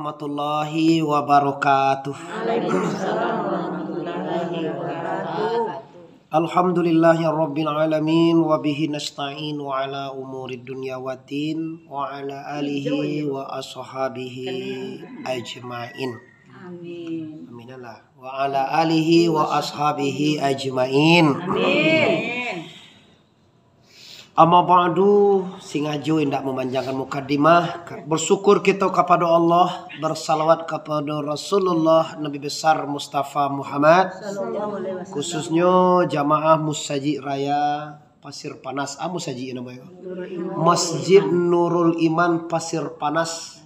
warahmatullahi wabarakatuh. Waalaikumsalam warahmatullahi wabarakatuh. Alhamdulillahi rabbil alamin wa bihi nasta'in wa ala umurid dunya waddin wa ala alihi wa ashabihi ajma'in. Amin. Aminallah. Wa ala alihi wa ashabihi ajma'in. Amin. Amma ba'du, sengaja hendak memanjangkan mukadimah. Bersyukur kita kepada Allah, bersalawat kepada Rasulullah Nabi besar Mustafa Muhammad, khususnya jamaah Musajid Raya Pasir Panas. Musajid namanya Masjid Nurul Iman Pasir Panas,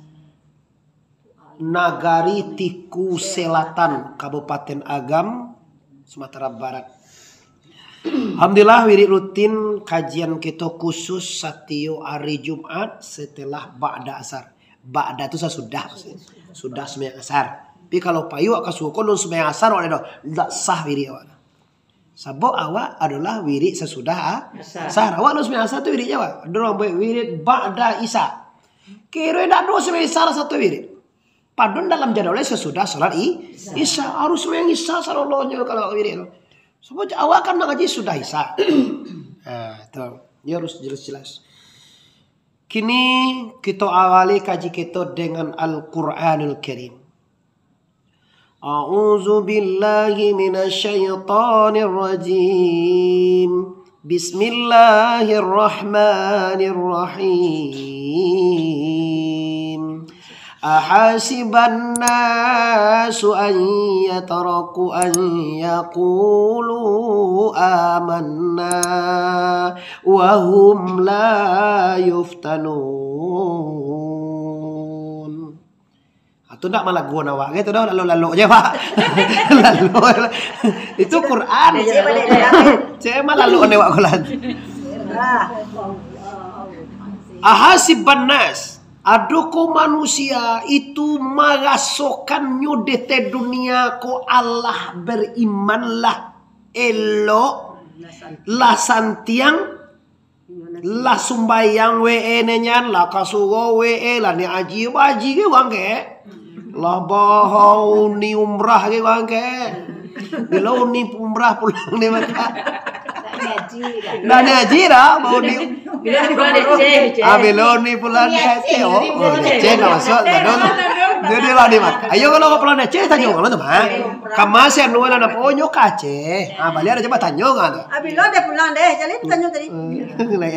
Nagari Tiku Selatan, Kabupaten Agam, Sumatera Barat. Alhamdulillah, wirid rutin kajian kita khusus setiap hari Jumat setelah Ba'da Asar. Ba'da itu sudah sembahyang asar. Tapi kalau payu akan suka non sembahyang asar awak tidak sah wirid awak. Sebab awak adalah wirid sesudah asar. Awak non sembahyang asar tu wiridnya awak. Ada orang buat wirid Ba'da Isya. Kira tidak ada sembahyang asar satu wirid. Padahal dalam jadwalnya sesudah salat Isya harus sembahyang Isya sallallahu kalau wirid itu. Sebab awak kan ngaji sudah Isya. Tuh, ya harus jelas-jelas. Kini kita awali kaji kita dengan Al-Quranul Karim. A'udzu billahi minasyaitonir rajim. Bismillahirrahmanirrahim. Ahasiban nasu an yataraku an yaqulu amanna wa hum la yuftanun. Itu ndak malah gua nawak gitu dah, lalu aja Pak. Lalu itu Quran. Saya malah lalu nawak kulan. Ahasiban nas, aduku manusia itu merasakan nyudete dunia ko Allah berimanlah elok la santiang la sumbayang we nenyan la kasugo we la ni aji baji ke wangke la bahau ni umrah ke wangke bila ni umrah pulang ni maka dah ngaji dah mau ni Abelo ni pulang Aceh, Aceh nak masuk, jadi lah di mak. Ayo kalau kau pulang Aceh tanya kalau tu mah. Kamas yang nuan ada ponyo Aceh. Balik ada coba tanya kan. Abilo dia pulang deh, jadi tanya tadi.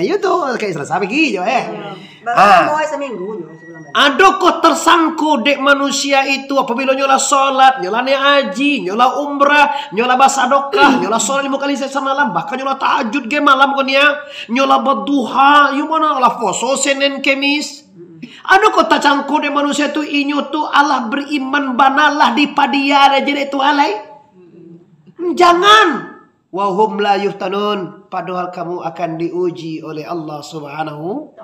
Ayo tu kayak selesai pergi je Baru mau seminggu. Ada kok tersangkut dek manusia itu apabila nyola solat, nyola haji, nyola umrah, nyola basadokah, nyola solat 5 kali semalam, bahkan nyola tahajud ke malam kan ya, nyola berduha, you mana lah poso Senin Kemis. Ada kok tercangkut dek manusia itu inyo tu Allah beriman banalah di padiara jadi itu alai. Jangan. Wahum la yuftanun, padahal kamu akan diuji oleh Allah Subhanahu.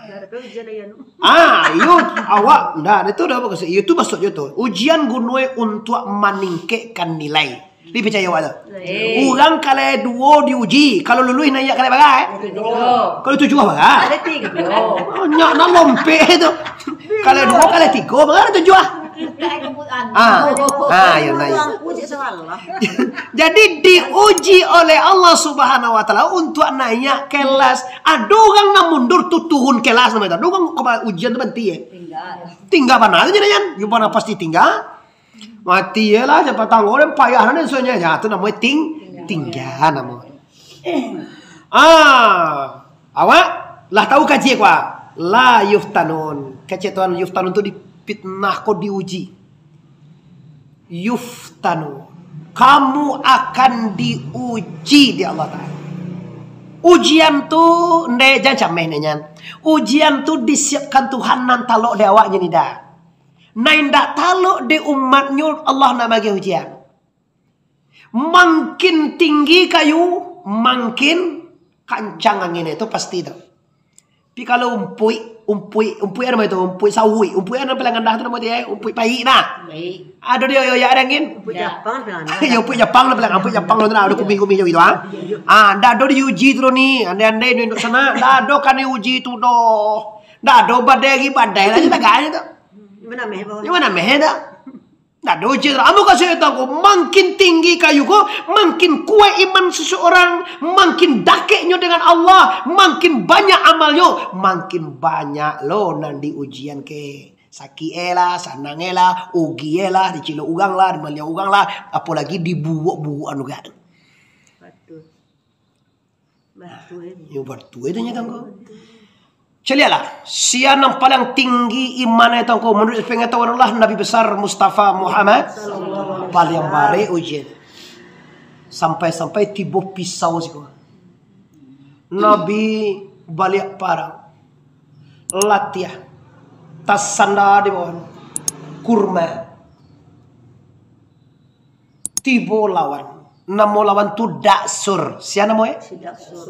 Yuk awak ndak itu dah bagus. Itu maksud itu. Ujian gunue untuk meningkatkan nilai. Li percaya awak tu. Orang kalau dua diuji, kalau lulus naik kalau bagai. Kalau 7 bagai. Ada 3. Nyak nak lompe tu. Kalau 2 kalau 3 bagai 7. Ya naik. Jadi diuji oleh Allah Subhanahu wa taala untuk naik kelas. Ada orang nak mundur tu turun kelas namanya. Ada orang ujian tu berhenti tinggal mana aja jangan. You mana pasti tinggal. Mati ya lah cepat tanggung dan payah dan soalnya ya tu namanya tinggal namanya. Awak lah tahu kaji apa? La yuftanun. Kecetuan yuftanun tu fitnah kau diuji. Yuftanu, kamu akan diuji di Allah Ta'ala. Ujian tu ndek jangan cameh nenyan. Ujian tu disiapkan Tuhan nan talok de awaknya ni dah. Nain dak talok de umatnya Allah nak bagi ujian. Makin tinggi kayu, makin kancang angin itu pasti tu. Tapi kalau umpui ada itu umpui sawi, umpui ada pelangan dah tu nama dia umpui pai nah. Ada dia ya ada angin. Umpui Jepang pelangan. Ya umpui Jepang lah pelangan, umpui Jepang tu ada kuming-kuming gitu dah do diuji tu ni, andai-andai di sana, dah do kan diuji tu doh. Dah do badai lagi badai lah tak gaya tu. Gimana meh dah? Nah, doje amu kasih tahu makin tinggi kayu ko, makin kuat iman seseorang, makin dakeknya dengan Allah, makin banyak amalnya, makin banyak lo nanti ujian ke. Sakit lah, sanang lah, ugi lah, dicilo ugang lah, dimalia ugang lah, apalagi dibuuk-buuk anu gak. Yang batu itu nyata kau. Celialah, siapa yang paling tinggi iman itu kau menurut pengetahuan Allah Nabi besar Mustafa Muhammad paling bare ujian. Sampai-sampai tiba pisau sih kau. Nabi balik parang latihan tas sandal di bawah kurma tiba lawan. Nama lawan tu Daksur. Siapa namanya?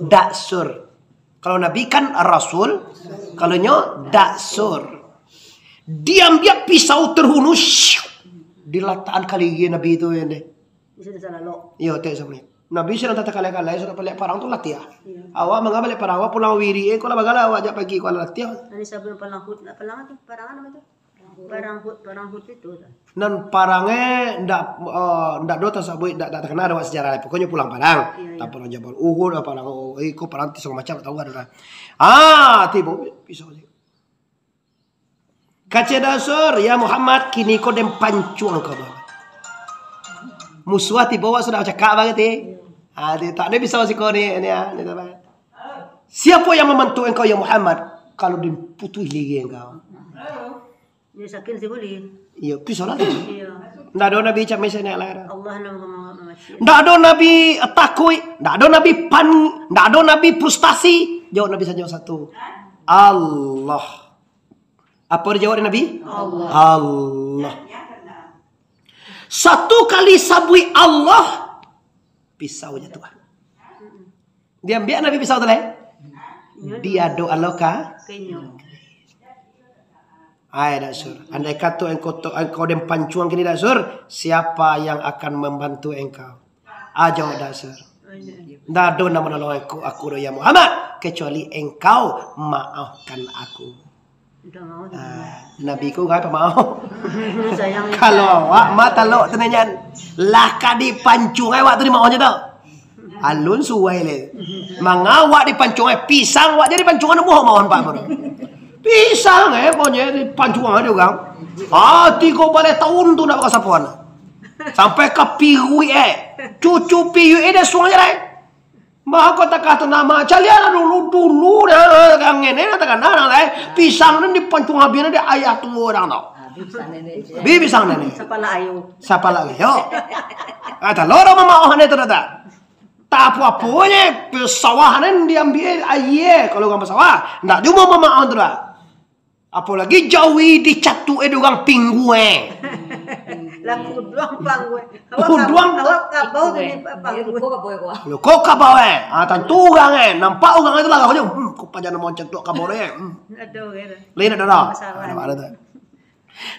Daksur. Kalau Nabi kan Rasul, kalau nyo Daksur. Diam dia pisau terhunus dilataan kali Nabi itu ya deh. Yo teh sama Nabi sudah tata kali sudah balik parang tu latihan. Awak mengambil parang awak pulang wiri kau lah bagala awak ajak pergi kau latihan. Nanti sebelum parang tu parangan apa tu? Parang hut itu. Dan parangnya ndak dota sabui ndak terkenal ada sejarah. Pokoknya pulang parang. Tak pernah Jabal Uhud apa parang kau parang tisong macam tahu ada. Tiba pisau sih. Kaca dasar ya Muhammad kini kau dem pancuang kau bawa. Musuh tiba sudah cakap banget tak ada pisau sih kau ni ya. Siapa yang membantu engkau ya Muhammad kalau diputus lagi engkau? Dia sakit sih boleh. Iya, pisau lagi. Ndak ada Nabi cak misalnya lah. Allah nama mati. Ndak ada Nabi takui, ndak ada Nabi ndak ada Nabi frustasi. Jawab Nabi saja satu. Allah. Apa dia jawab Nabi? Allah. Satu kali sabui Allah, pisau jatuh. Dia ambil Nabi pisau tu lah. Dia doa loka. Daksur. Andai kata engkau dem pancuang kini Daksur, siapa yang akan membantu engkau? Jawab Daksur. Tidak ada nama menolong aku ya Muhammad kecuali engkau maafkan aku. Nabi ku gak mau. Kalau awak mata lo tenanyan lah kadi pancung awak tu di maunya tau. Alun suai le. Mangawak di pancung pisang awak jadi pancungan mohon Pak Bro. Pisang pokoknya di pancungan dia orang. 3 balik tahun tu nak pakai sapuan. Sampai ke piu cucu piu dia suang je lah. Maka kau tak kata nama calian dulu dah kangen katakan lah pisang ni dipancung habis dia ayah tu orang tau. Pisang nenek. Siapa lagi? Yo. Kata loro mama orang itu dah. Tak apa-apanya sawah ni diambil ayah kalau orang sawah. Ndak cuma mama orang tu dah. Apalagi jauhi dicatu orang pinggu Laku doang pangwe. Doang. Awak kabau tu ni pangwe. Kau kabau tentu orang nampak orang itu lah kau kau pajan mau cetuk kabau Aduh lain ada dah.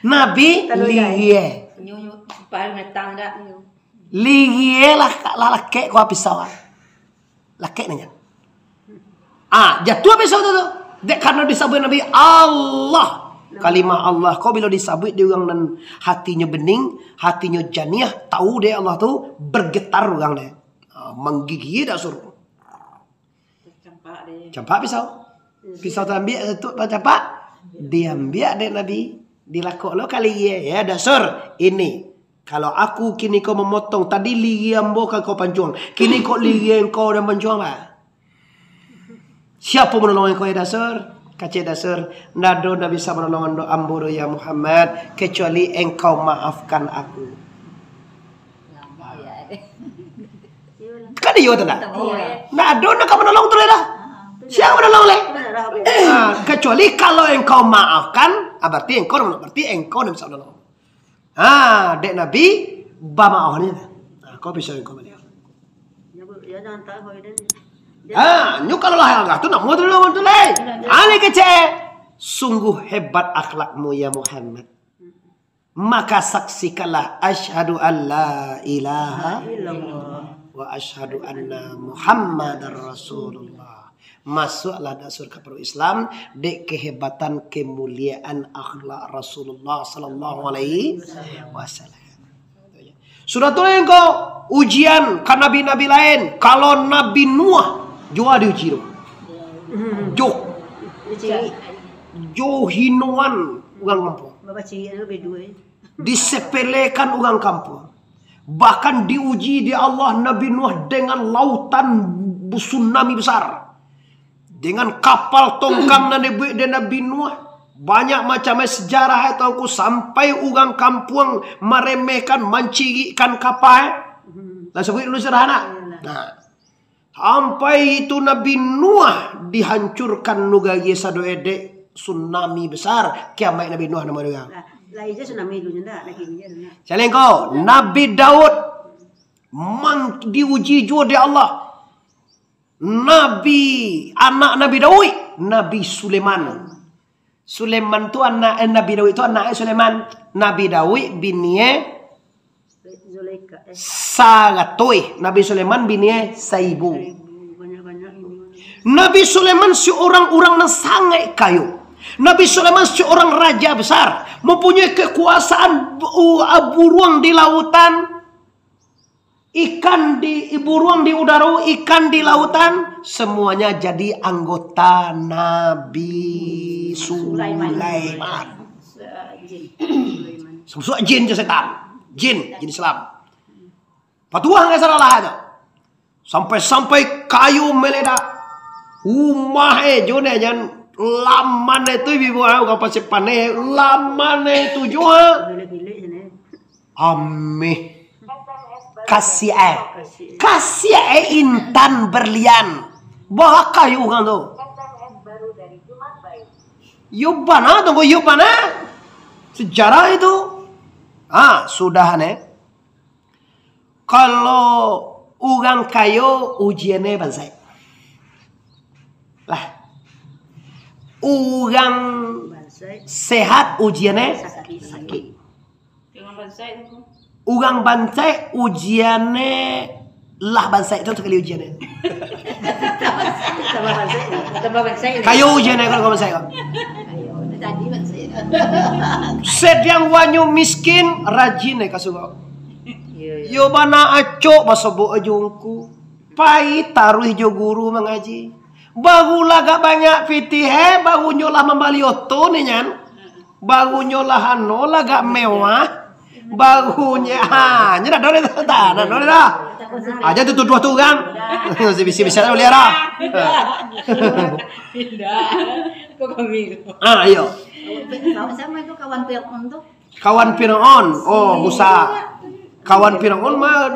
Nabi liye. Liye lah laki kau pisau. Laki nanya. Jatuh pisau tu. Dek karena disabui Nabi Allah. Kalimah Allah. Kau bila disabui dia orang dan hatinya bening, hatinya janiah, tahu dia Allah tu bergetar orang dia. Menggigit dah suruh. Campak pisau. Pisau tu ambil tu campak. Diambil dek Nabi. Dilakuk lo kali ya dasar ini. Kalau aku kini kau memotong tadi liam boka kau pancuang. Kini kau liam kau dan pancuang apa? Siapa menolong engkau ya Daksur? Kaca Daksur, nado tidak bisa menolong amburu ya Muhammad kecuali engkau maafkan aku. Kan dia tak? Nado nak menolong tu dah. Siapa menolong leh? Kecuali kalau engkau maafkan, berarti engkau tidak bisa menolong. Dek Nabi, bama ni. Kau bisa engkau menolong. Ya jangan tak boleh dan. Kalau lah agak tu nak mau dulu leh. Ani kece. Sungguh hebat akhlakmu ya Muhammad. Maka saksikanlah asyhadu an la ilaha illallah wa asyhadu anna Muhammadar Rasulullah. Masuklah dak surga perlu Islam dek kehebatan kemuliaan akhlak Rasulullah sallallahu alaihi wasallam. Sudah tuh engkau ujian kan nabi-nabi lain. Kalau Nabi Nuh jua diuji tu. Jo hinuan orang kampung. Bapak cik itu berdua. Disepelekan orang kampung. Bahkan diuji di Allah Nabi Nuh dengan lautan tsunami besar. Dengan kapal tongkang dan Nabi Nuh. Banyak macam sejarah itu aku sampai orang kampung meremehkan, mencirikan kapal. Lah sebut dulu sederhana. Nah, sampai itu Nabi Nuh dihancurkan nugagi sadoede tsunami besar. Kiamat Nabi Nuh nama dia. Lah itu tsunami dulu ndak lagi dia ndak. Jalan kau, Nabi Daud diuji juga di Allah. Anak Nabi Daud, Nabi Sulaiman. Sulaiman tu anak Nabi Daud itu anak Sulaiman. Nabi Daud bininya Zulaika. Sagatoi. Nabi Sulaiman bininya Saibu. Banyak-banyak ini. Nabi Sulaiman seorang orang yang sangat kaya. Nabi Sulaiman seorang raja besar, mempunyai kekuasaan buruang di lautan, ikan di buruang di udara, ikan di lautan, semuanya jadi anggota Nabi Sulaiman. Semua jin je setan, jin Islam. Patuah nggak salah itu. Sampai kayu meledak, rumah jone jangan. Laman itu ibu aku pasti panen laman itu juga. Ameh kasih intan berlian bawa kayu kan tu. Yubana tunggu yubana sejarah itu. Sudah nih. Kalau orang kayu ujiannya bansai lah. Orang sehat ujiannya sakit. Orang bancai ujiannya lah bansai itu sekali ujiannya. Kayu ujiannya kalau bansai kan. Sedang wanyu miskin rajin kasuh. Yo bana acok basobo ajungku. Pai taruh jo guru mengaji. Baru laga banyak fitih baru nyolah membali oto nih nyan. Baru nyolah hano laga mewah. Barunya nyerah dole dah. Aja tu dua tu kan. Bisa boleh lah. Ayo. Sama itu kawan Fir'aun tuh. Kawan Fir'aun. Oh, Musa. Kawan Fir'aun mah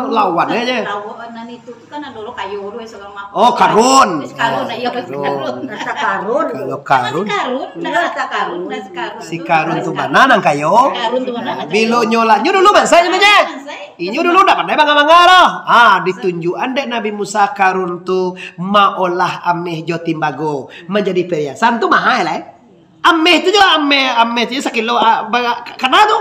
lawan aja. Lawanan itu kan ada lo kayu dulu segala macam. Oh, Karun. Karun, iya Karun. Rasa Karun. Kalau Karun. Rasa Karun. Si Karun tu mana nang kayo? Karun tu mana? Bilo nyola. Nyu dulu bangsa aja. Inyu dulu dah pandai bangga loh. Ditunjuk andek Nabi Musa Karun tu maolah ameh jotimbago menjadi perhiasan tu mahal lah. Ameh tu juga ameh tu sekilo karena tu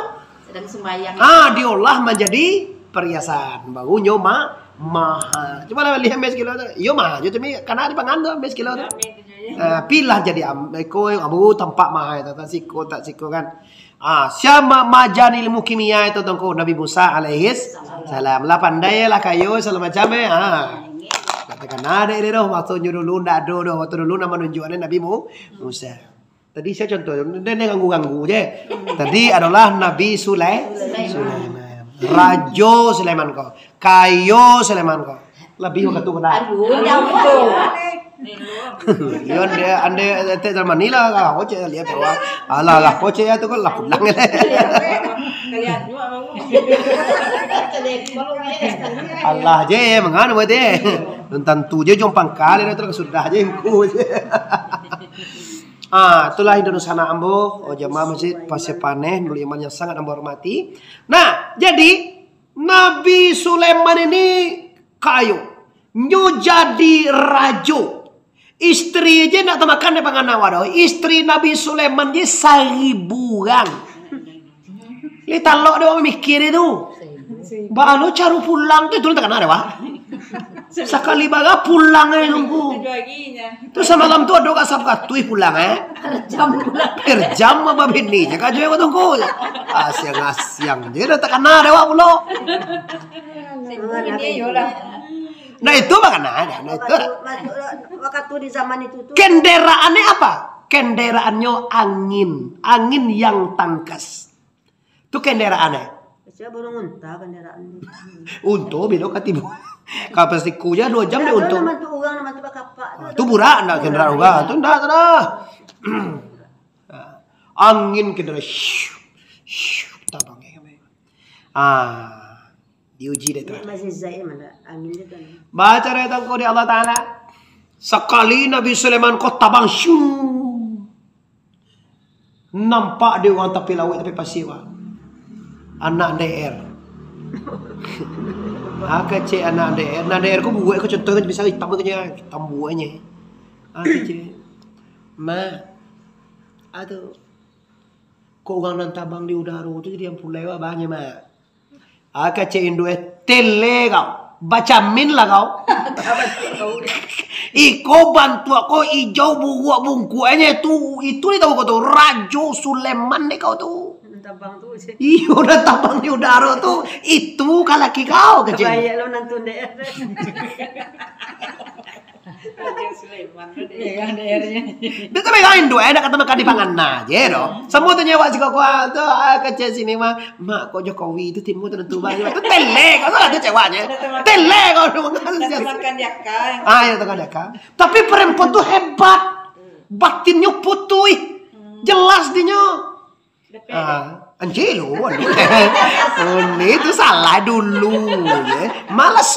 sedang sembahyang. Diolah menjadi perhiasan. Barunya mahal. Coba lah lihat mes kilo tu. Yo mahal. Yo tapi karena ada pangan tu mes kilo tu. Pilah jadi ameko abu tempat mahal tu tak siko kan. Siapa majani ilmu kimia itu tongko Nabi Musa alaihis salam. Lah pandai lah kayo segala macam katakan ada ini doh waktu dulu ndak ada doh waktu dulu nama nunjukannya Nabi Musa. Tadi saya contoh, dia ganggu-ganggu je. Tadi adalah Nabi Sulaiman. Rajo Sulaiman kau. Kayo Sulaiman kau. Lebih waktu kena. Yon dia ande te Manila lah. Koce lihat bahwa lah koce itu kan lah pulang. Allah je menganu mete. Tentu je jompang kali terus sudah je engku je. Itulah Indonesia ambo, jamaah masjid Pasepaneh, nul iman yang sangat ambo hormati. Nah, jadi Nabi Sulaiman ini kayu, nyu jadi rajo. Istri aja nak makan di pangan wadoh. Istri Nabi Sulaiman dia 1000 orang. Kita lo dia mikir itu. Balu caru pulang tu tak kenal ada wah. Sekali baga pulang nunggu. Terus semalam tuh ada kasap katui pulang per jam apa bini jaga juga aku tunggu. Asyang dia udah tekan dewa pulo. Nah itu makanya nah itu. Waktu di zaman itu tuh. Kendaraannya apa? Kendaraannya angin yang tangkas. Itu kendaraannya. Saya baru nguntah kendaraan. Untuk belok ke timur. Kalau pasti kuya 2 jam deh untuk. Nama tuh uang nama tuh kapak. Itu burak enggak kendaraan uga. Itu enggak dah. Angin kendaraan. Tabangnya. Diuji deh tuh. Masih zai mana angin itu kan. Baca retang kau di Allah Taala. Sekali Nabi Sulaiman kau tabang nampak dia orang tapi lawak tapi pasiwa. Anak DR. Kecil anak DR ko buat ko contoh kan bisa hitam kanya hitam buahnya. Kecil. Ma. Aduh. Ko orang nan tabang di udara tu dia pulai wa banyak ma. Kecil Indo tele kau. Baca min lah kau. Iko bantu aku hijau buah bungkuannya itu tahu kau tu Raja Sulaiman ni kau tu. Tabang tuh sih. Iya udah tabang di udara tuh itu kalaki kau kecil. Kebayang lo nonton deh. Dia tuh megain doa ada kata makan di pangan aja dong. Semua tuh nyewa si kau tuh kecil sini mah mak kok Jokowi itu timmu tuh tentu banget. Itu tele kau tuh ada ceweknya. Tele kau tuh Makan yakang. Ya tekan yakang. Tapi perempuan tuh hebat. Batinnya putih. Jelas dinya. Angelo, itu salah dulu ya. Malas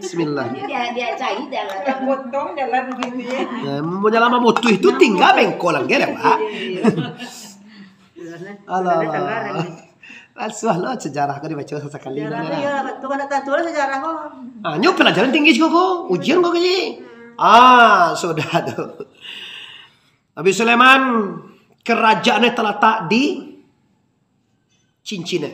Bismillah. Dia cari dalam potong dalam gitu ya. Mau lama mutu itu tinggal bengkolan gak Pak. Allah. Asuh lo sejarah kau dibaca sekali. Iya, tuh kan tahu sejarah kok. Nyok pelajaran tinggi sih kok. Ujian kok kayaknya. Sudah tuh. Nabi Sulaiman kerajaannya terletak di cincinnya.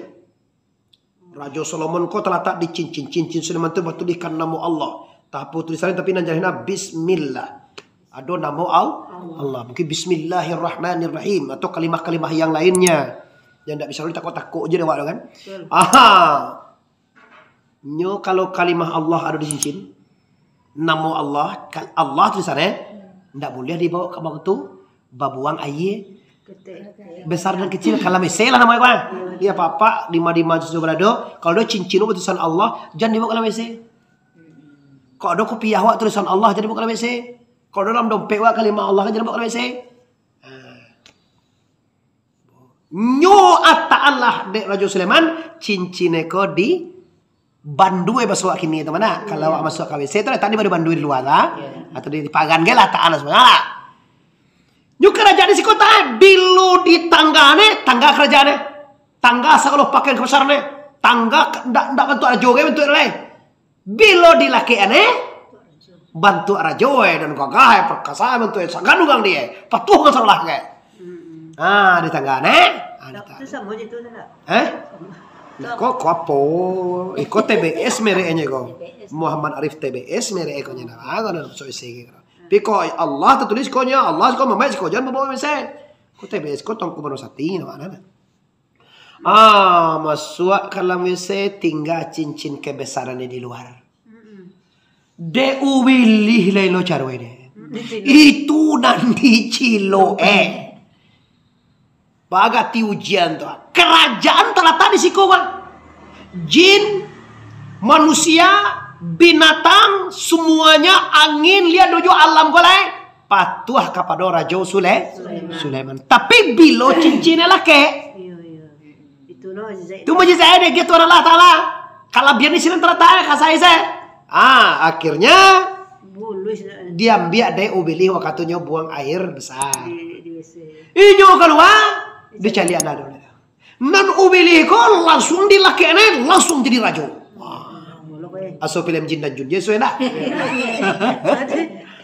Raja Solomon kau terletak di cincin Sulaiman itu bertuliskan nama Allah. Tak apa tulisannya tapi nanjarina Bismillah. Ada nama Allah. Mungkin Bismillahirrahmanirrahim atau kalimah-kalimah yang lainnya. Yang tidak bisa lu takut-takut aja dewak kan. Nyo kalau kalimah Allah ada di cincin, nama Allah tulisannya tidak boleh dibawa ke bawah itu. Babuang air besar dan kecil kalau mesel lah namanya kan. Dia apa di maju berado. Kalau ada cincin tulisan Allah jangan dibawa kalau mesel. Kalau ada kopiah wak tulisan Allah jangan dibawa kalau mesel. Kalau dalam dompet wak kalimah Allah jangan dibawa kalau mesel. Nyo atta Allah dek Raja Sulaiman cincine ko di bandue masuk kini teman nak. Kalau wak masuk ke WC tu tadi baru bandue di luar lah atau di pagan gelah tak Allah sebenarnya. Nyu kerajaan di si kota bilu di tangga kerajaannya. Tangga kalau pakai besarnya. Tangga ndak bantu rajo ke bentuk lain. Bilu di laki bantu rajo dan gagah perkasa bentuk sagandugang dia. Patuh kan salah ke. Di tangga Itu sama itu tak? Kok apa? Ikut TBS mereka kok. Muhammad Arif TBS mereka nya nah. Kalau so isi Piko Allah tertulis konya Allah kau memang kau jangan bawa mesin. Kau TBS kau tongku manosati nama mana? Masuk kalau mesin tinggal cincin kebesarannya di luar. Deu wilih lelo carwede. Itu nanti cilo bagati ujian tuh. Kerajaan terletak di siku kan. Jin, manusia, binatang, semuanya angin lihat dojo alam golai patuh kepada Raja Sulaiman. Tapi bilo cincinnya laki. Itu mujizat deh gitu Allah Taala. Kalau biar di sini terletak kasai saya. Akhirnya diambil deh ubili waktunya buang air besar. Inyo keluar dicari anak dulu. Nan ubili ko langsung dilaki langsung jadi raja. Aso film jin dan jun Yesus enak.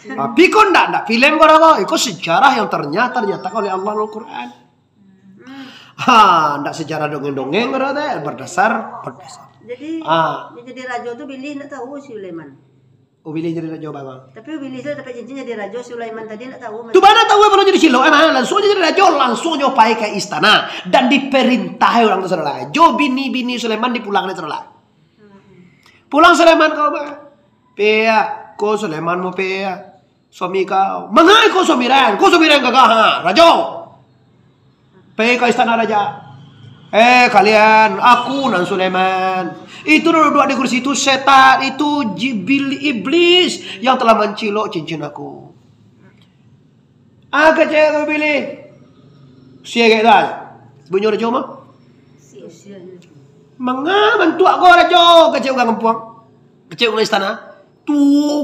Tapi kok ndak film kok itu sejarah yang ternyata oleh Allah Al-Quran. Ndak sejarah dongeng-dongeng berdasar. Jadi raja itu pilih ndak tahu Sulaiman. Ubili jadi raja bang. Tapi Ubili itu dapat cincin jadi raja, Sulaiman tadi nak tahu. Tu mana tahu baru jadi silo, langsung jadi raja, langsung nyopai ke istana dan diperintah orang tu saudara. Jo bini Sulaiman dipulangnya saudara. Pulang Sulaiman kau bang. Pea, kau Sulaiman mau pea. Suami kau, mangai kau suami ren kakak ha, raja. Pea ke istana raja. Kalian, aku dan Sulaiman. Itu duduk di kursi itu setan, itu iblis yang telah mencilok cincin aku. Agak cewek kau pilih. Siapa dah? Bunyi raja mah? Mengaman tu aku raja kecil orang kampung. Kecil orang istana. Tu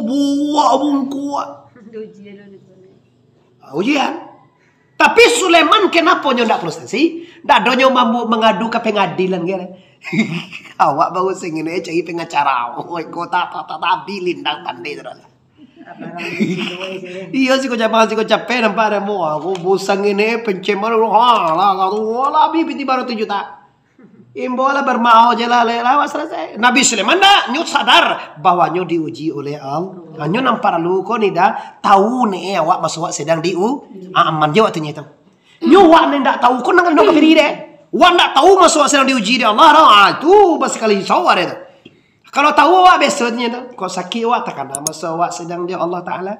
buah bungkuat. Ujian. Tapi Sulaiman kenapa nyo ndak prestasi? Ndak donyo mampu mengadu ke pengadilan kira. Awak baru sing ngene cari pengacara. Oi kota bilin ndang pandai terus. Iya sih kau capek nampak ada mau aku bosan ini pencemar lah bibi baru 7 juta. Imbola bermau jelah lelah selesai. Nabi Sulaiman dah nyut sadar bahwa nyu diuji oleh Allah. Nyu nampak lu kau ni dah tahu ni awak masuk sedang aman je waktunya itu. Nyu wak ni dak tahu kau nak dok diri deh. Wak nak tahu masuk sedang diuji dia Allah. Itu sekali sawar itu. Kalau tahu awak besoknya tu, kau sakit awak takkan masuk awak sedang dia Allah Taala.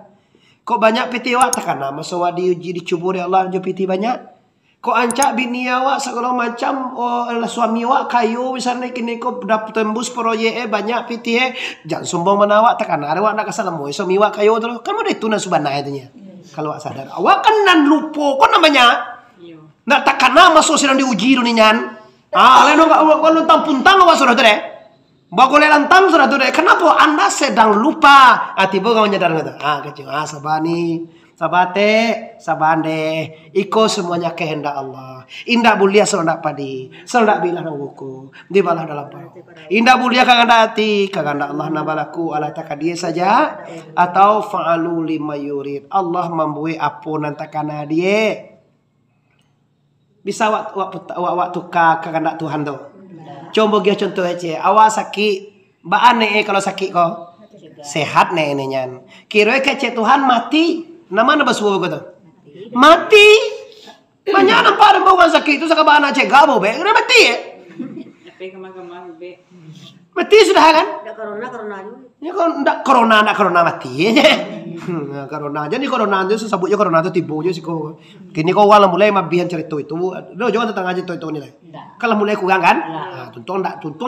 Kau banyak piti awak takkan masuk awak diuji dicubur dia Allah jo piti banyak. Kau ancak bini awak segala macam, suami awak kayu misalnya kini kau dapat tembus proyek banyak piti jangan sombong mana awak takkan ada awak nak kesalamu suami awak kayu terus kan ada itu nak subhanah itunya. Kalau awak sadar awak kan nan lupa kau namanya nak takkan masuk sedang diuji dunia. Lain awak kalau puntang awak sudah tu Bago lantang sudah tu kenapa anda sedang lupa? Tiba kau nyadar nggak? Kecil. Sabande. Iko semuanya kehendak Allah. Indah mulia selalu padi. Selalu bilah nang buku. Di balah dalam paru. Indah mulia kagak hati. Kagak Allah nabalaku ala takadia saja. Atau fa'alu lima yurid. Allah membuat apa nantakana dia. Bisa waktu kagak Tuhan tu. Coba dia contoh aja. Awak sakit, mbak aneh kalau sakit kau sehat nih ininya. Kira kece Tuhan mati, nama nama suhu kau tu mati. Banyak nampak ada orang sakit itu sekarang anak cek gabo be, kena mati ya. Mati sudah kan? Ya kau ndak corona mati ya. Corona jadi corona itu sebutnya corona itu tiba aja sih kau. Kini kau awal mulai mabihan cerita itu, lo jangan tentang aja itu nih. Kalau mulai kurang kan, tuntung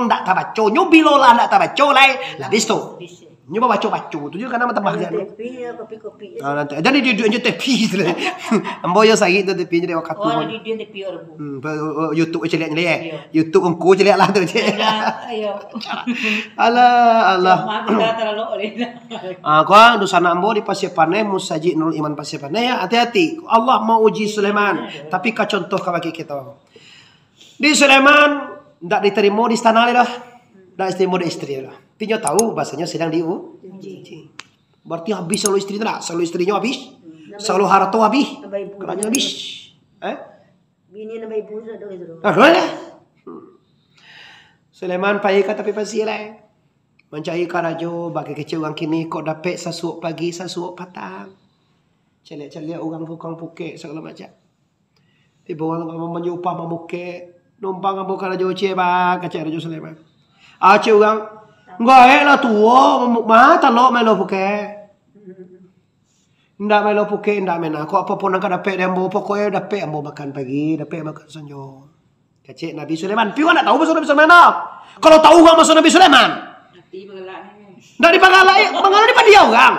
ndak tabaco, nyubilo lah ndak tabaco lah bisto. Nyoba baca tu juga karena mata bahasa. Kopi. Nanti jadi dia aja tepi tu. Ambo yo sakit tu tepi jadi waktu. Oh, dia tepi orang. YouTube celiak nyeliak. YouTube engkau celiak lah tu. Ayo. Allah. Terlalu. Kau di sana ambo di Pasir Paneh Musaji Nurul Iman Pasir Paneh ya hati-hati. Allah mau uji Sulaiman, tapi kau contoh kau bagi kita. Di Sulaiman ndak diterima di istana dah. Ndak diterima di istri dah. Pinyo tahu bahasanya sedang diuji. Berarti habis selalu istri tak? Selalu istrinya habis? Selalu harta habis? Kerana habis? Bini nama ibu sudah itu. Sulaiman payah tapi pasti lah. Mencari karajo bagi kecil orang kini kok dapat sasuak pagi, sasuak petang. Celik-celik orang tukang pukek segala macam. Tiba orang menyupah memukek. Numpang ambo karajo ceba kecil rajo Sulaiman. Aceh orang enggak lah tua, mata lo melo puke. Ndak melo puke, ndak mena. Kau apa pun nak dapat dia ambo pokoknya dapat ambo makan pagi, dapat makan sanjo. Kecik Nabi Sulaiman. Piwan nak tahu pasal Nabi Sulaiman tak? Kalau tahu enggak pasal Nabi Sulaiman? Ndak dipagalai, mengalah di dia orang.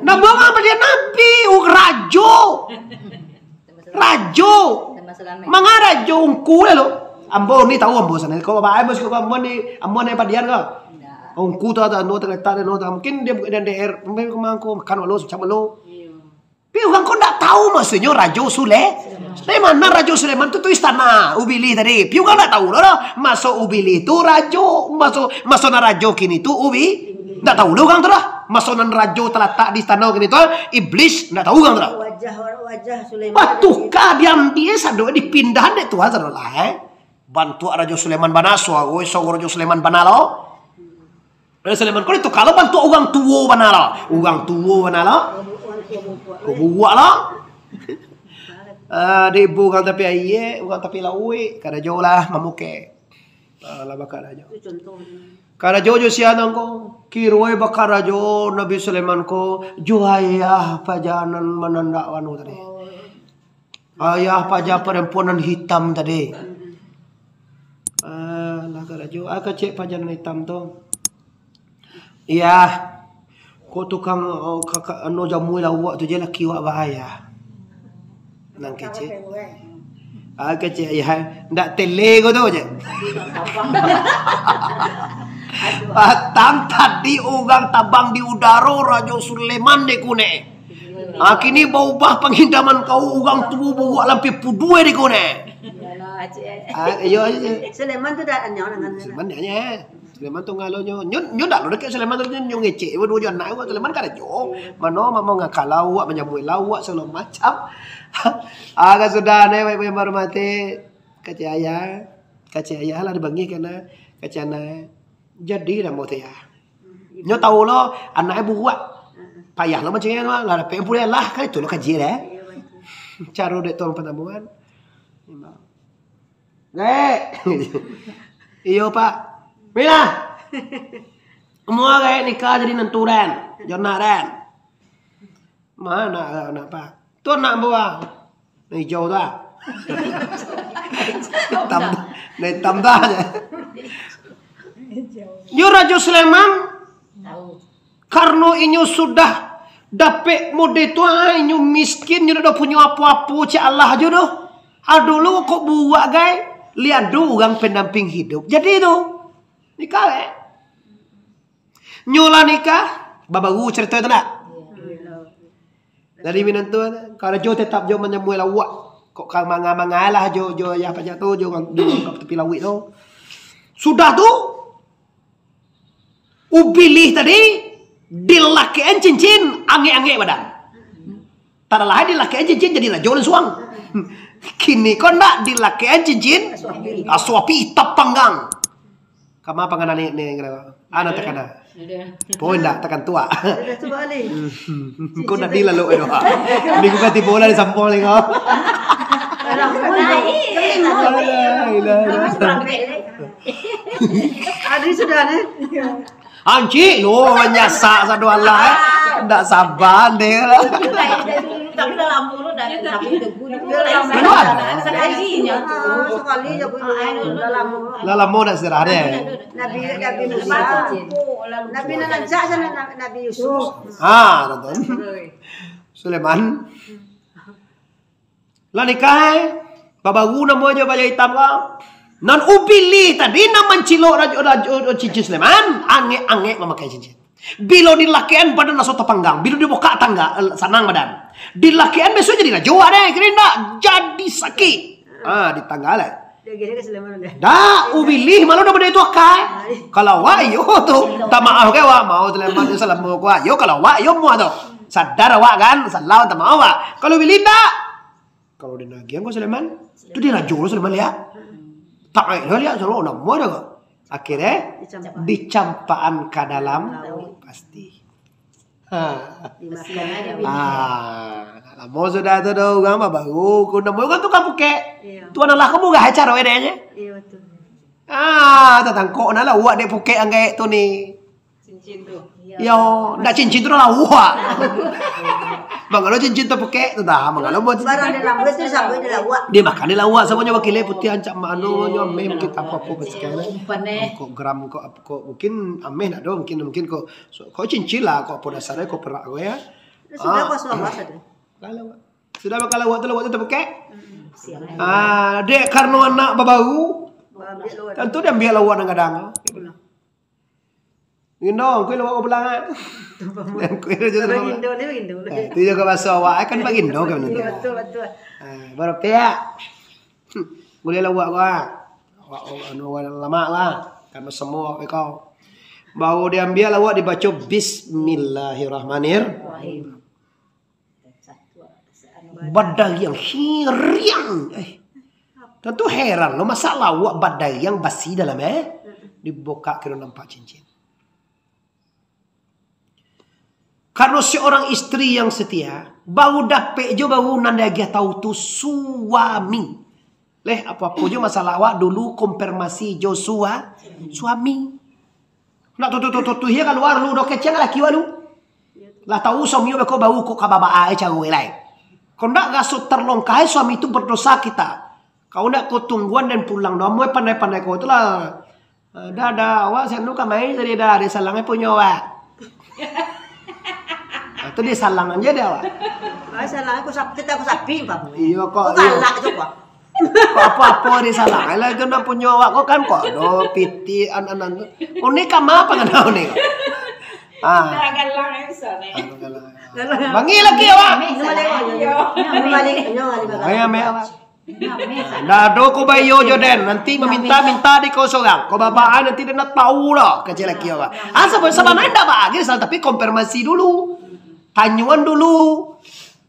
Ndak buang apa dia Nabi, rajo. Mangarajo ungku lo. Ambo ni tahu ambo sana. Kau apa ambo ni padian kau. Ungku tu ada no terletak no mungkin dia bukan daerah mungkin kemangku makan lo macam lo. Tapi orang kau tak tahu maksudnya Rajo Sulaiman. Mana Rajo Sulaiman tu istana Ubili tadi. Tapi orang tak tahu loh. Masuk Ubili tu Rajo, masuk na Rajo kini tu Ubi. Tak tahu lo orang tu lah. Masuk na Rajo terletak di istana kini tu iblis. Tak tahu orang tu lah. Wajah Sulaiman. Batukah dia sado dipindahan dek Tuhan sado lah. Bantu Raja Sulaiman Banaswa, sogor Raja Sulaiman Banalo. Sulaiman kau itu kalau bantu orang tua mana lah, orang tua mana lah, kau buat lah. Di ibu orang tapi aye, orang tapi laui, kada jauh lah mamuke. Lah bakal aja. Itu contohnya. Kada jauh siapa ko, kiroi bakal aja Nabi Sulaiman ko, juhayah pajanan menandak wanu tadi. Ayah pajak perempuan hitam tadi. Lah kada jauh, cek pajanan hitam tu. Iya, kau tukang kakak anu jamu lawak tu je laki wak bahaya. Nang kecil. Kecil ya, ndak tele kau tu je. Tang tadi orang tabang di udara Raja Sulaiman de kune. Kini bau bah penghindaman kau orang tua bawa lampi pudue di kune. Ayo. Sulaiman tu dah anyau dengan. Sulaiman nya. Sulaiman tu ngalo nyo dak lo dekat Sulaiman tu nyo ngecek dua jo anak ko Sulaiman kada jo. Mano mau ngakalau awak menyambui lawak segala macam. Aga sudah ne baru mati kaci ayah lah dibangi kana kaci anak. Jadi dah mau ya. Nyo tahu lo anak buat payah lo macam ni lah dapat pulih lah kan itu lo kaji dah. Cara dek tuang pertemuan. Iyo Pak. Bila? Semua kayak nikah jadi nenturan, jona ran. Mana anak Pak? Tu nak buah. Ni hijau dah. Hitam dah je. Yo Raja Sulaiman karena inyo sudah dapat mode tu inyo miskin inyo dah punya apa-apa cak Allah aja doh. Dulu kok buat guys, lihat do orang pendamping hidup. Jadi tu nikah nyola nikah babagu cerita itu nak. Dari minat tu kalau jo tetap jo menyemui lawak kok kang mangalah jo ya pajak tu jo tepi lawik tu. Sudah tu upilih tadi dilakean cincin ange-ange badan. Tada lain dilakean cincin jadi raja dan suang. Kini kau nak dilakean cincin aswapi itap panggang. Kama panganan ni anak tekana. Poin dah tekan tua. Dah tua ni. Kau nak deal lalu itu. Ni kau kati bola di samping ni kau. Adi sudah ni. Anci, lo menyasa satu Allah. Tak sabar deh. Tapi dalam mulut dari sapi debu itu Sekali je dalam Dalam mau nak serah deh. Nabi Musa. Nabi Najak sana Nabi Yusuf. Tonton. Sulaiman. Lah nikah. Babagu nama je baju hitam kau. Non upili tadi nama cilok raja cincin Sulaiman. Ange memakai cincin. Bila dilakian badan naso panggang, bila dibuka tangga sanang badan. Dilakian besok jadi raja deh, kira jadi sakit. Di tangga lah. Dia gini ke Sulaiman dah. Dah, ubilih malu dah benda itu akai. Kalau wa yo tu, tak maaf ke wa mau Sulaiman itu salam mau wa. Yo kalau wa yo mau tu. Sadar wa kan, salam tak mau wa. Kalau bilih tak. Kalau dia nagian ko Sulaiman, tu dia raja Sulaiman lihat. Tak lihat selalu nak mau dah. Akhirnya dicampaan ke dalam pasti. Mau sudah tu dah orang baru, kau nak mau kan tu kamu ke? Tu adalah kamu gak acara wedanya? Iya betul. Tentang kau nak lah uak dek puke angge tu ni. cincin tu. Yo, nak cincin tu lah uak. Mangalo cincin tu puke tu dah, mangalo buat. Barang dia lambus tu sampai dia lawak. Dia makan dia lawak semuanya wakilnya putih ancam mano nyameh mungkin apa-apa bersekali. Kok gram kok mungkin ameh nak do mungkin kok cincin lah kok pada dasarnya kok perak kau ya. Sudah kau suara tadi. Kalau sudah bakal lawak tu pakai. Dek karena anak babahu. Tentu dia ambil lawak dengan kadang. Gendong, kau lawak kau pelangan. Kau itu jadi Indo. itu juga bahasa awak kan bagi gendong kan nanti. Betul. Baru pihak. Boleh lawak kau. Anu lama lah. Karena semua kau. Baru dia ambil lawak dibaca Bismillahirrahmanirrahim. Badai yang hiriang. Tentu heran lo masa lawak badai yang basi dalam dibuka kira nampak cincin. Karena seorang istri yang setia, baru dapet jo baru nanda dia tahu tu suami. Leh apa-apa jo masalah awak dulu konfirmasi jo suami. Nak tu ya keluar lu dok keceng laki walu. Lah tahu suami beko bau kok kababa ai cara lain. Kau nak gasut terlongkai suami itu berdosa kita. Kau nak kau tungguan dan pulang doang mau pandai-pandai kau itulah. Dah awak sendu kamai tadi dah dia salangnya punya awak. Itu dia salang aja dia awak. Salah aku sapi Pak. Iya kok. Galak tu Pak. Kok apa-apa dia salang. Lah itu nak punya awak kau kan kok do piti an. Ini kama apa kan ni? Galang yang sana. Bangi lagi awak. Ayah awak. Dah do ko bayo joden nanti meminta di kau seorang. Kau babaan nanti dia nak tahu lah kecil lagi awak. Sebenarnya ndak bagi tapi konfirmasi dulu. Tanyuan dulu.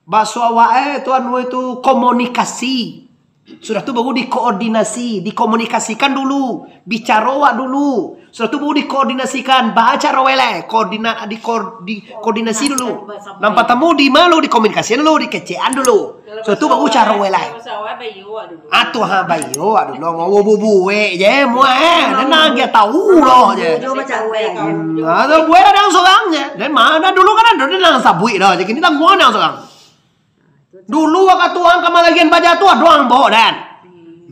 Bahasa awak tuan itu komunikasi. Sudah tu baru dikoordinasi, dikomunikasikan dulu, bicara awak dulu. Sudah tu baru dikoordinasikan, baca rawele, koordinasi dulu. Nampak temu di malu dikomunikasikan dulu, dikecean dulu. Sudah tu baru cara rawele. Atuh ha bayo aduh ngowo bubuwe je mua dan dia tahu loh je. Ada buwe ada seorang je. Dan mana dulu kan ada nang sabui dah. Jadi kita gua nang seorang. Dulu waktu tuang kamalagian baca tu doang bawa dan.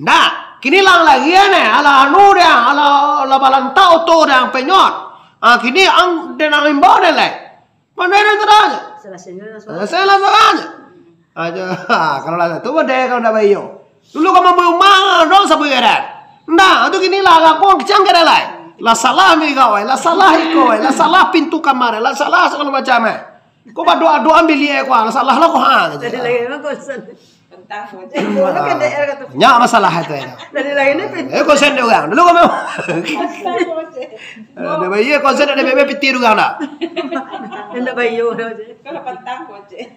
Nah, kini lang lagi ne ala anu dia ala balang tau tu yang penyot. Kini ang denang imbaw le. Pandai dan terang. Salah aja. Aja kalau lah tu bade kalau dah bayo. Dulu kamu mau mana dong sabu geran. Nah, itu kini lah aku kecang geran lai. La salah mi kawai, la salah ikoi, la salah pintu kamar, la salah segala macam. Kau berdoa ambil dia kau, la salah lah kau hang. Dari lagi mana kosan? Pentang koce. Nyak masalah itu. Dari lagi ni. Kosan dia orang. Dulu kamu. Ada bayi kosan ada bebe pitir orang dah. Hendak bayu dah. Kalau pentang koce.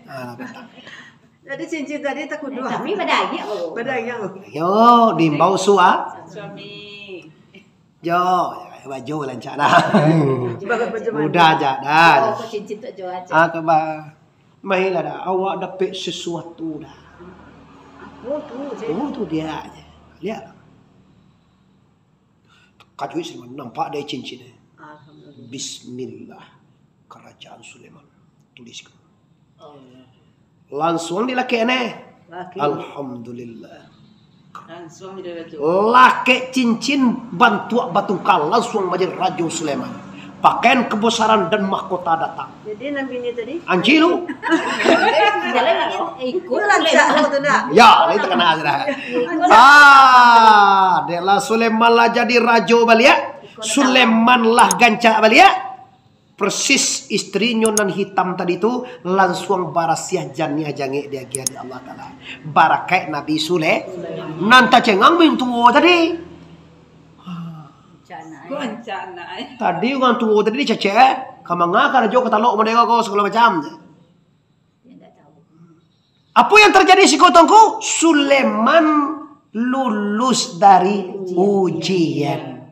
Jadi cincin tadi tak kudu. Tapi badai apa? Badai yang. Yo, di bau suah. Suami. Yo, baju lancar dah. Bagus baju. Mudah aja dah. Oh, cincin tak jual aja. Kebah. Mainlah dah. Awak dapat sesuatu dah. Oh tu dia aja. Lihat. Kacui Sulaiman nampak dia cincin. Bismillah. Kerajaan Sulaiman. Tuliskan. Langsung dilaki aneh. Alhamdulillah. Langsung dia tu. Laki cincin bantu batungkal langsung menjadi Raja Sulaiman. Pakaian kebesaran dan mahkota datang. Jadi nabi ni tadi. Anci lu? Jalan ikut Lancar tu dah. Ya, itu kena aja. Adalah Sulaiman lah jadi raja balia. Sulaiman lah gancak balia. Persis istri nyonan hitam tadi tu langsung barasiah jannah jange dia gia di Allah Taala. Barakai Nabi Sulaiman. Nanta cengang bintu tadi. Bencana. Tadi orang tua tadi cece. Kamanga kana jo katalok mereka kau segala macam. Apa yang terjadi si kotongku? Sulaiman lulus dari ujian.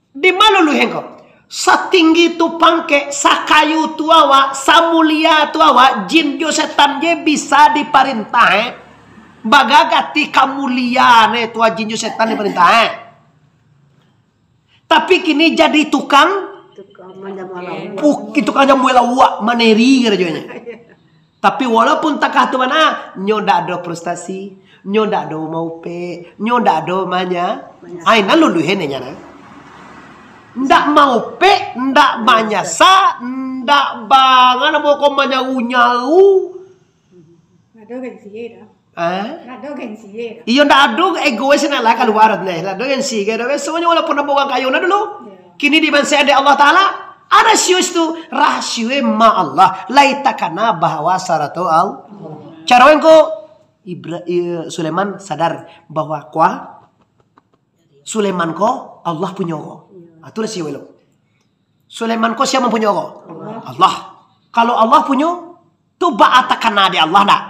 Di mana lulu hengkau? Satinggi tu pangke, sakayu tu awak, samulia tu awak, jin jo setan je bisa diperintah. Bagagati kamulia ne tua jin jo setan diperintah. Tapi kini jadi tukang tukang jamu lawak maneri kerjanya. Tapi walaupun takah tu mana, nyoda ada prestasi, nyoda ada mau pe, nyoda ada manya. Ai nan lulu henenya na. Ndak mau pe, ndak manyasa, ndak bangan mau kau manyau-nyau. Ada gengsi dah. Ada gengsi. Iyo ndak ada egois na lah keluar nih. Ada gengsi. Kira semuanya walaupun buang kayu na dulu. Kini di bansa ada Allah Taala. Ada sius tu rahsia ma Allah. Laitakana bahwa saratu al. Cara engko Sulaiman sadar bahwa Sulaiman ko Allah punya ko. Itulah si welo. Sulaiman ko siapa punya ko? Allah. Kalau Allah punya, tu ba'atakana di Allah dah.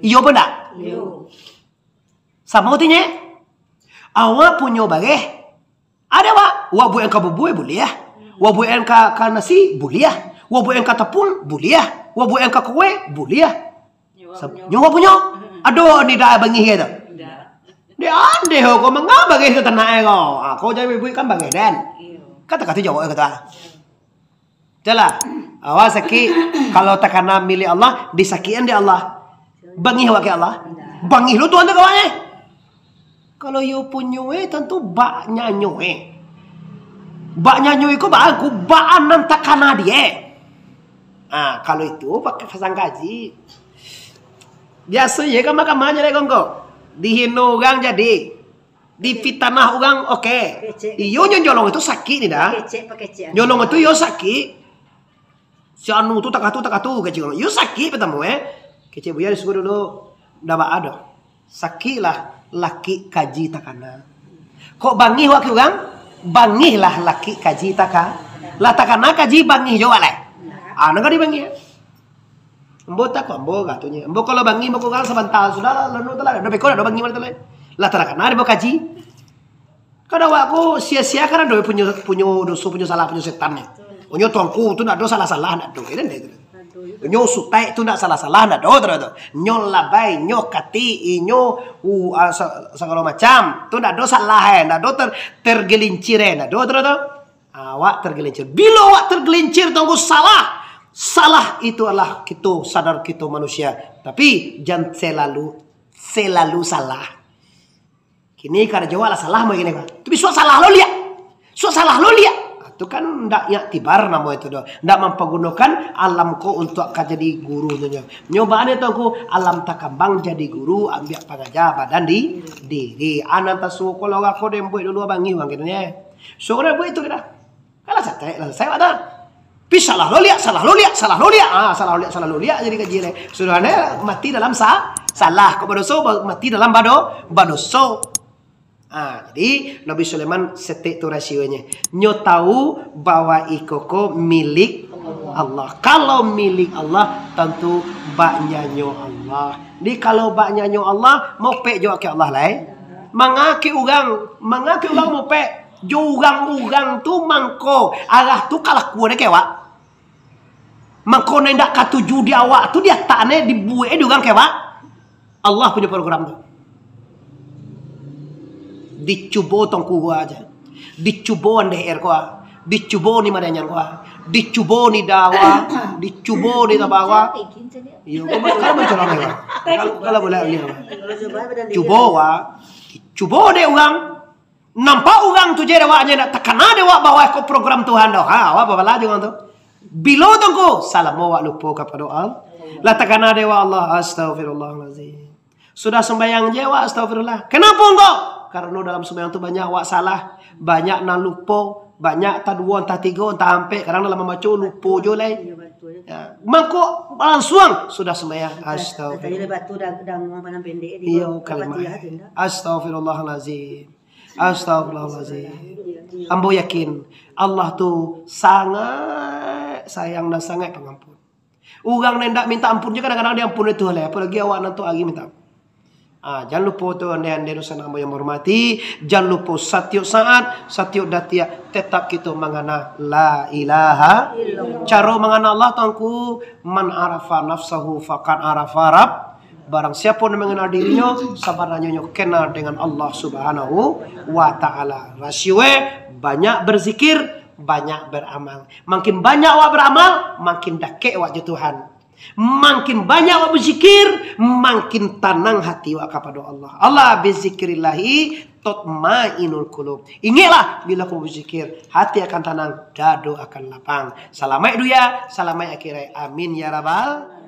Iyo benda. Sama utinya. Awak punya bageh. Ada wak. Wak buat engkau berbuat boleh ya. Wak buat engkau nasi boleh ya. Wa bu engka tepung buliah. Wa bu engka kue buliah. Nyawa punya. Aduh ni dah bangi gitu. Dia ande ho ko mengapa gitu tanah ko. Kau jadi ibu kan bangi dan. Kata-kata Jawa kata. Jelas. Awas sakit kalau takana milik Allah disakian di Allah. Bangi wa ke Allah. Bangi lu tuan tu kawannya. Kalau you punya tentu baknya nyoe. Baknya nyoe ko bak aku baanan takana dia. Kalau itu pakai pasang gaji. Biasa ya kan makan aja deh kongko. Dihino orang jadi. Difitnah orang oke. Iyo nyolong itu sakit nih dah. Nyolong itu yo sakit. Si anu tu tak atu kecil. Yo sakit bertemu kecil buaya disuruh dulu. Dah ada. Sakit lah laki kaji takana. Kok bangih wakil orang? Bangih lah laki kaji takana. Lah takana kaji bangih jo alai. Nang di bangih. Embo tak kok embo katunya. Embo kalau bangih mau kau sebentar sudah lah lalu telah. Dah bekor dah bangih mana telah. Lah takana di kaji. Kadang aku sia-sia karena doi punya dosa punya salah punya setan nih. Punya tuangku tu nak dosa salah nak doi dan itu. Nyo sutai tu nak salah nak do tu. Nyo labai, nyo kati, nyo segala macam tu nak do salah nak do tergelincir nak do tu. Awak tergelincir. Bila awak tergelincir tunggu salah. Salah itu adalah kita sadar kita manusia. Tapi jangan selalu salah. Kini karena Jawa lah salah begini kan. Tapi suat salah lo lihat. Suat salah lo lihat. Itu kan ndak ya tibar nama itu doh. Ndak mempergunakan alam ko untuk jadi guru nya. Nyobaan itu aku alam takambang jadi guru ambil pengajar badan di anak tasu kalau aku demboy dulu bangi bang gitu nya. Sore bu itu kita. Kalau saya ada. Salah lo lihat. Salah lo lihat jadi kaji le. Sudahnya mati dalam salah. Kau badoso mati dalam badoso. Jadi Nabi Sulaiman setik tu rasionya. Nyo tahu bahwa ikoko milik Allah. Kalau milik Allah tentu baknya nyo Allah. Jadi kalau baknya nyo Allah mau pek jawab ke Allah lah. Mangaki orang mau pek. Jo orang tu mangko arah tu kalah kuat kewa. Mangko nendak katuju di awak tu dia takne dibuat di orang kewa. Allah punya program tu. Dicubo tongku gua aja. Dicubo ande air gua. Dicubo ni madanyan gua. Dicubo ni dawa. Dicubo ni tabawa. Iyo, kalau mencolong ya. Kalau boleh lihat. Cubo wa. Dicubo de orang. Nampak orang tu je dewaknya nak takana dewa bawa ko program Tuhan dah. Wa babala jangan tu. Bilo tongku salam wa lupa kepada Allah. La takana dewa Allah astagfirullahalazim. Sudah sembahyang je wa astagfirullah. Kenapa enggak? Karena dalam sembahyang tu banyak awak salah, banyak nak lupa, banyak tak dua, tak tiga, tak sampai. Karena dalam membaca lupa je lah. Ya. Maka langsung sudah sembahyang. Astagfirullah. Astagfirullahalazim. Astagfirullahalazim. Ambo yakin Allah tu sangat sayang dan sangat pengampun. Orang nendak minta ampun juga kadang-kadang dia ampun itu lah. Apalagi awak nanti lagi minta ampun. Jangan lupa tu anda-anda dosa nama yang hormati. Jangan lupa setiap saat, setiap datia tetap kita mengana la ilaha illallah. Cara mengana Allah tuanku, man arafa nafsahu faqad arafa rabb. Barang siapa yang mengenal dirinya, sabarnya kenal dengan Allah Subhanahu wa taala. Rasio banyak berzikir, banyak beramal. Makin banyak awak beramal, makin dekat awak Tuhan. Makin banyak awak berzikir, makin tenang hati awak kepada Allah. Allah bizikrillahi tatmainul qulub. Ingatlah bila kau berzikir, hati akan tenang, dadu akan lapang. Salamai dunia, salamai akhirat. Amin ya rabbal